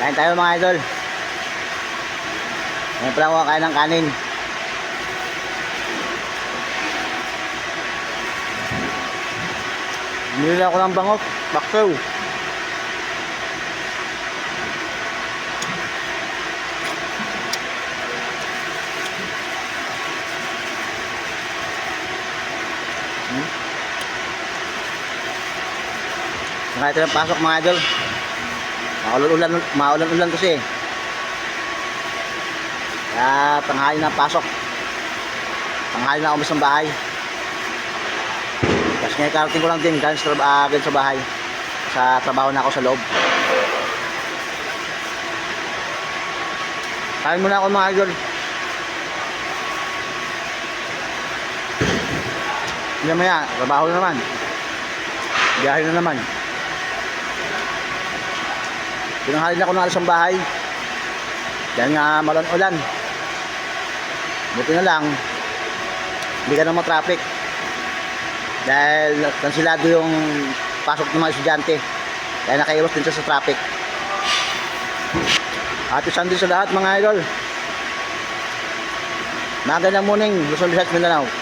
Kain tayo mga idol. Ngayon pala ako kakain ng kanin. Bumili ako ng bangot, bakso. Kahit ng pasok mga idol. Maulan-ulan kasi. Kaya tanghali na pasok. Tanghali na umalis ng bahay. Tapos ngayon karating ko lang din galing sa bahay. Sa trabaho na ako sa loob. Kain muna ako mga idol. Hindi maya, trabaho na naman. Biyahe na naman. Tinanghali na ako ng alas ng bahay. Dahil nga malan-ulan. Buti na lang hindi ka na matraffic. Dahil kansilado yung pasok ng mga estudyante. Kaya nakaiwas din siya sa traffic. Happy Sunday sa lahat mga idol. Magandang morning, Luzon, Visayas, Mindanao.